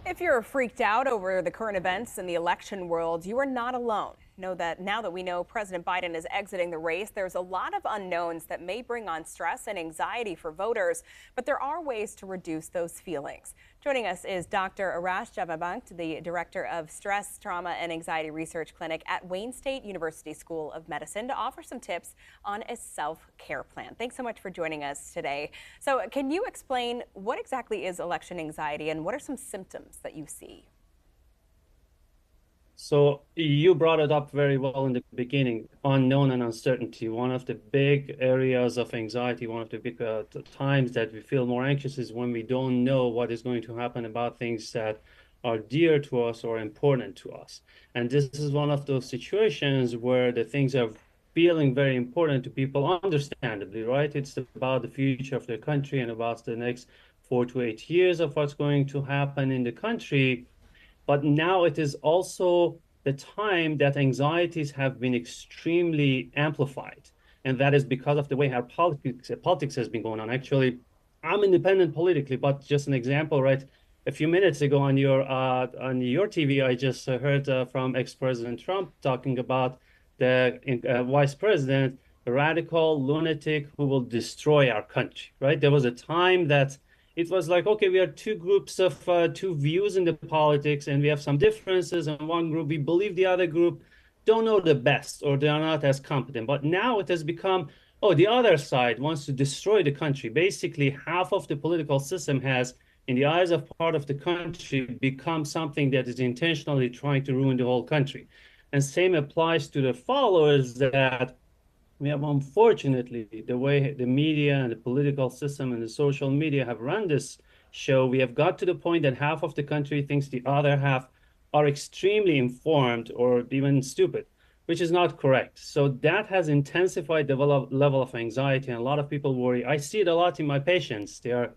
If you're freaked out over the current events in the election world, you are not alone. Know that now that we know President Biden is exiting the race, there's a lot of unknowns that may bring on stress and anxiety for voters, but there are ways to reduce those feelings. Joining us is Dr. Arash Javabankt, the director of Stress, Trauma, and Anxiety Research Clinic at Wayne State University School of Medicine, to offer some tips on a self-care plan. Thanks so much for joining us today. So can you explain what exactly is election anxiety and what are some symptoms that you see? So you brought it up very well in the beginning, unknown and uncertainty. One of the big areas of anxiety, one of the big times that we feel more anxious is when we don't know what is going to happen about things that are dear to us or important to us. And this is one of those situations where the things are feeling very important to people, understandably, right? It's about the future of the country and about the next 4 to 8 years of what's going to happen in the country. But now it is also the time that anxieties have been extremely amplified. And that is because of the way our politics has been going on. Actually, I'm independent politically, but just an example, right? A few minutes ago on your TV, I just heard from ex-President Trump talking about the vice president, a radical lunatic who will destroy our country, right? There was a time that it was like, okay, we are two groups of two views in the politics, and we have some differences. And one group, we believe the other group don't know the best or they are not as competent. But now it has become, oh, the other side wants to destroy the country. Basically, half of the political system has, in the eyes of part of the country, become something that is intentionally trying to ruin the whole country. And same applies to the followers that we have, unfortunately, the way the media and the political system and the social media have run this show, we have got to the point that half of the country thinks the other half are extremely informed or even stupid, which is not correct. So that has intensified the level of anxiety, and a lot of people worry. I see it a lot in my patients. They are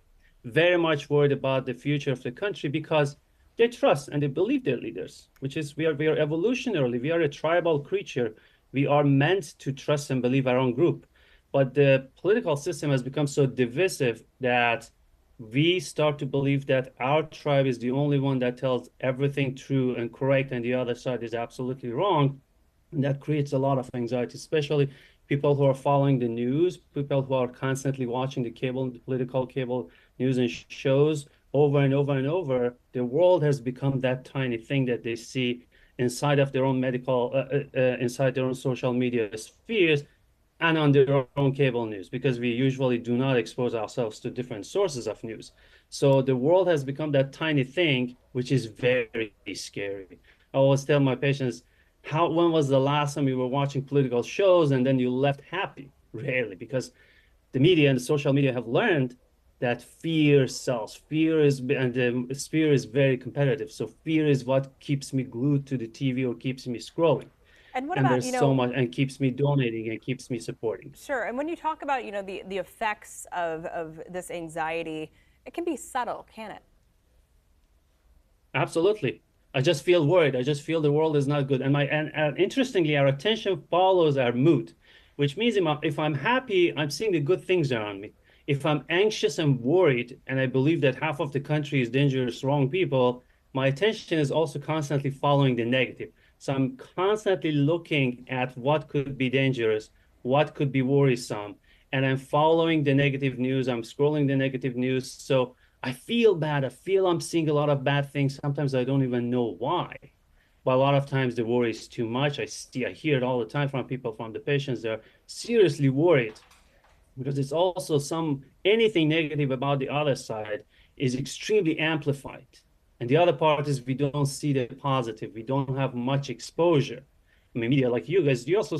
very much worried about the future of the country because they trust and they believe their leaders, which is we are evolutionarily, we are a tribal creature. We are meant to trust and believe our own group. But the political system has become so divisive that we start to believe that our tribe is the only one that tells everything true and correct, and the other side is absolutely wrong. And that creates a lot of anxiety, especially people who are following the news, people who are constantly watching the political cable news and shows over and over and over. The world has become that tiny thing that they see inside of their own inside their own social media spheres and on their own cable news, because we usually do not expose ourselves to different sources of news. So the world has become that tiny thing, which is very scary. I always tell my patients, when was the last time you were watching political shows and then you left happy? Rarely, because the media and the social media have learned that fear sells. Fear is very competitive. So fear is what keeps me glued to the TV or keeps me scrolling. And what And about, there's so much, and keeps me donating and keeps me supporting. sure. And when you talk about, the effects of this anxiety, it can be subtle, can it? Absolutely. I just feel worried. I just feel the world is not good. And interestingly, our attention follows our mood, which means if I'm happy, I'm seeing the good things around me. If I'm anxious and worried, and I believe that half of the country is dangerous, wrong people, my attention is also constantly following the negative. So I'm constantly looking at what could be dangerous, what could be worrisome, and I'm following the negative news. I'm scrolling the negative news. So I feel bad. I feel I'm seeing a lot of bad things. Sometimes I don't even know why. But a lot of times the worry is too much. I hear it all the time from people, from the patients. They're seriously worried because it's also anything negative about the other side is extremely amplified. And the other part is we don't see the positive. We don't have much exposure. I mean, media like you guys, you also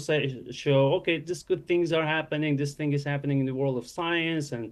show, okay, this good things are happening. This thing is happening in the world of science and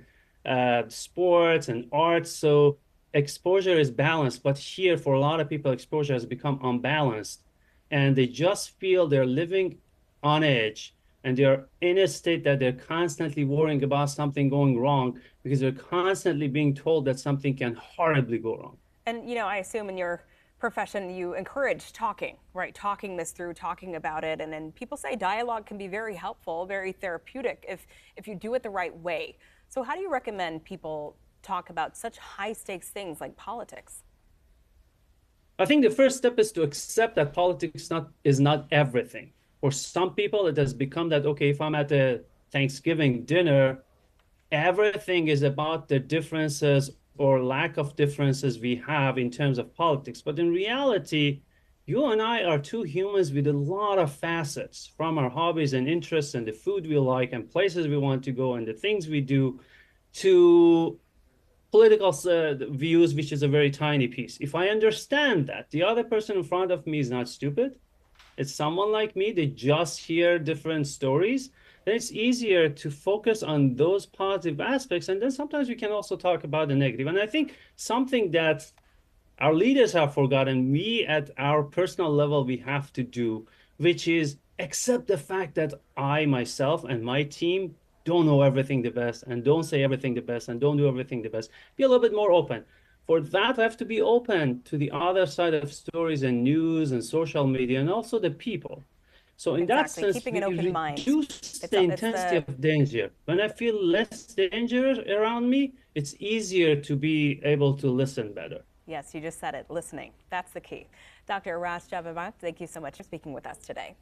sports and arts. So exposure is balanced. But here, for a lot of people, exposure has become unbalanced. And they just feel they're living on edge, and they're in a state that they're constantly worrying about something going wrong because they're constantly being told that something can horribly go wrong. And, I assume in your profession, you encourage talking, right? Talking this through, talking about it. And then people say dialogue can be very helpful, very therapeutic if you do it the right way. So how do you recommend people talk about such high stakes things like politics? I think the first step is to accept that politics is not everything. For some people, it has become that, okay, if I'm at a Thanksgiving dinner, everything is about the differences or lack of differences we have in terms of politics. But in reality, you and I are two humans with a lot of facets, from our hobbies and interests and the food we like and places we want to go and the things we do, to political views, which is a very tiny piece. If I understand that the other person in front of me is not stupid, it's someone like me, they just hear different stories, then it's easier to focus on those positive aspects. And then sometimes we can also talk about the negative. And I think something that our leaders have forgotten, we at our personal level, we have to do, which is accept the fact that I myself and my team don't know everything the best and don't say everything the best and don't do everything the best. Be a little bit more open. For that, I have to be open to the other side of stories and news and social media and also the people. So in that Exactly. sense, Keeping we an open mind. reduce the It's intensity the of danger. When I feel less danger around me, it's easier to be able to listen better. Yes, you just said it, listening. That's the key. Dr. Aras Javamat, thank you so much for speaking with us today.